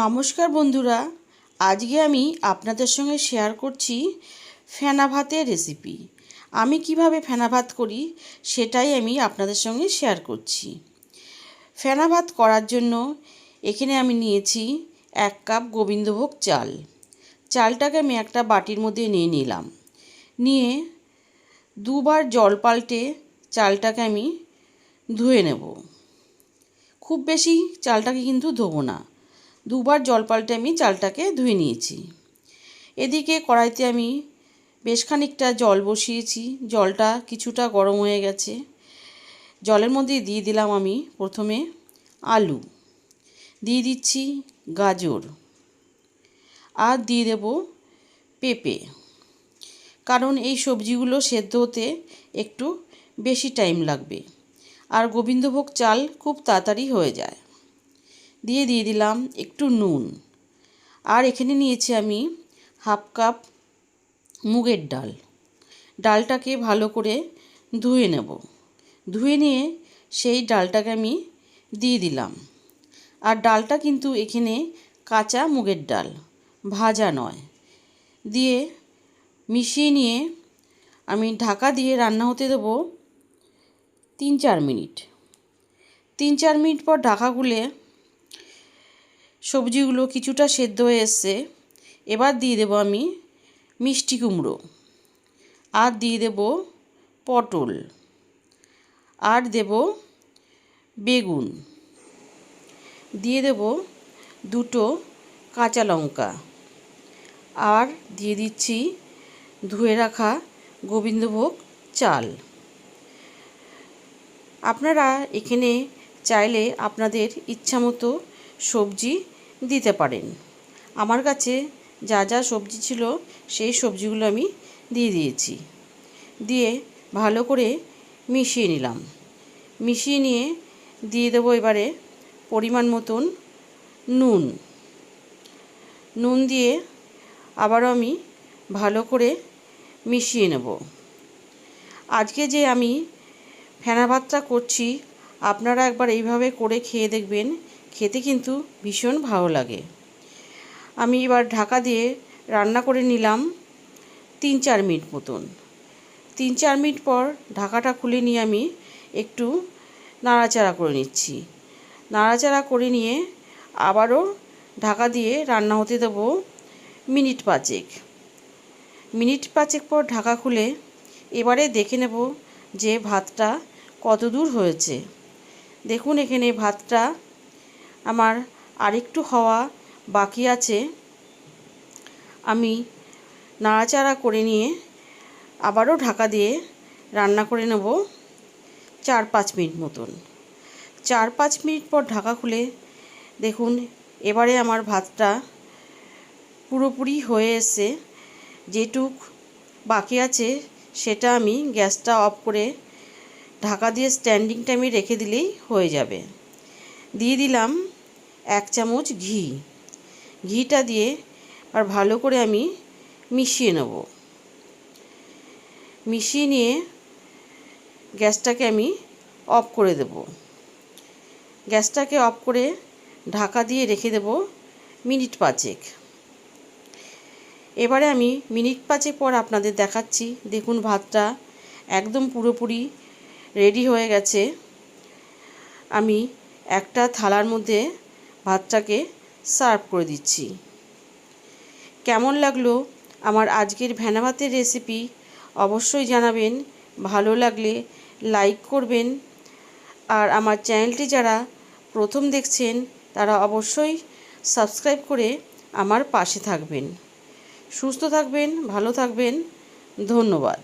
নমস্কার বন্ধুরা, আজকে আমি আপনাদের সঙ্গে শেয়ার করছি ফেনা ভাতের রেসিপি। আমি কিভাবে ফেনা ভাত করি সেটাই আমি আপনাদের সঙ্গে শেয়ার করছি। ফেনা ভাত করার জন্য এখানে আমি নিয়েছি 1 কাপ গোবিন্দভোগ চাল। চালটাকে আমি একটা বাটির মধ্যে নিয়ে নিলাম। নিয়ে দুবার জল পাল্টে চালটাকে আমি ধুয়ে নেব। খুব বেশি চালটাকে কিন্তু ধোবো না, দুবার জল পাল্টে আমি চালটাকে ধুয়ে নিয়েছি। এদিকে কড়াইতে আমি বেশ খানিকটা জল বসিয়েছি। জলটা কিছুটা গরম হয়ে গেছে। জলের মধ্যে দিয়ে দিলাম আমি প্রথমে আলু, দিয়ে দিচ্ছি গাজর, আর দিয়ে দেব পেঁপে, কারণ এই সবজিগুলো সেদ্ধ হতে একটু বেশি টাইম লাগবে, আর গোবিন্দভোগ চাল খুব তাড়াতাড়ি হয়ে যায়। দিয়ে দিলাম একটু নুন, আর এখানে নিয়েছি আমি 1/2 কাপ মুগের ডাল। ডালটাকে ভালো করে ধুয়ে নেব। ধুয়ে নিয়ে সেই ডালটাকে আমি দিয়ে দিলাম। আর ডালটা কিন্তু এখানে কাঁচা মুগের ডাল, ভাজা নয়। দিয়ে মিশিয়ে নিয়ে আমি ঢাকা দিয়ে রান্না হতে দেব 3-4 মিনিট। 3-4 মিনিট পর ঢাকা খুলে সবজিগুলো কিছুটা সেদ্ধ হয়ে এসছে। এবার দিয়ে দেব আমি মিষ্টি কুমড়ো, আর দিয়ে দেব পটল, আর দেব বেগুন, দিয়ে দেব 2টো কাঁচা লঙ্কা, আর দিয়ে দিচ্ছি ধুয়ে রাখা গোবিন্দভোগ চাল। আপনারা এখানে চাইলে আপনাদের ইচ্ছামতো সবজি দিতে পারেন। আমার কাছে যা যা সবজি ছিল সেই সবজিগুলো আমি দিয়ে দিয়েছি। দিয়ে ভালো করে মিশিয়ে নিলাম। মিশিয়ে নিয়ে দিয়ে দেবো এবারে পরিমাণ মতন নুন। নুন দিয়ে আবারও আমি ভালো করে মিশিয়ে নেব। আজকে যে আমি ফেনা ভাতটা করছি, আপনারা একবার এইভাবে করে খেয়ে দেখবেন, খেতে কিন্তু ভীষণ ভালো লাগে। আমি এবার ঢাকা দিয়ে রান্না করে নিলাম 3-4 মিনিট মতন। 3-4 মিনিট পর ঢাকাটা খুলে নিয়ে আমি একটু নাড়াচাড়া করে নিচ্ছি। নাড়াচাড়া করে নিয়ে আবারও ঢাকা দিয়ে রান্না হতে দেব মিনিট 5। মিনিট 5 পর ঢাকা খুলে এবারে দেখে নেব যে ভাতটা কত দূর হয়েছে। দেখুন এখানে ভাতটা আমার আরেকটু হওয়া বাকি আছে। আমি নাড়াচাড়া করে নিয়ে আবারও ঢাকা দিয়ে রান্না করে নেব 4-5 মিনিট মতন। 4-5 মিনিট পর ঢাকা খুলে দেখুন এবারে আমার ভাতটা পুরোপুরি হয়ে এসে, যেটুক বাকি আছে সেটা আমি গ্যাসটা অফ করে ঢাকা দিয়ে স্ট্যান্ডিং টাইমে রেখে দিলেই হয়ে যাবে। দিয়ে দিলাম 1 চামচ ঘি। ঘিটা দিয়ে আর ভালো করে আমি মিশিয়ে নেব। মিশিয়ে নিয়ে গ্যাসটাকে আমি অফ করে দেব। গ্যাসটাকে অফ করে ঢাকা দিয়ে রেখে দেব মিনিট 5। এবারে আমি মিনিট 5 পর আপনাদের দেখাচ্ছি। দেখুন ভাতটা একদম পুরোপুরি রেডি হয়ে গেছে। আমি একটা থালার মধ্যে ভাতটাকে সার্ভ করে দিচ্ছি। কেমন লাগলো আমার আজকের ফেনা ভাতের রেসিপি অবশ্যই জানাবেন। ভালো লাগলে লাইক করবেন, আর আমার চ্যানেলটি যারা প্রথম দেখছেন তারা অবশ্যই সাবস্ক্রাইব করে আমার পাশে থাকবেন। সুস্থ থাকবেন, ভালো থাকবেন। ধন্যবাদ।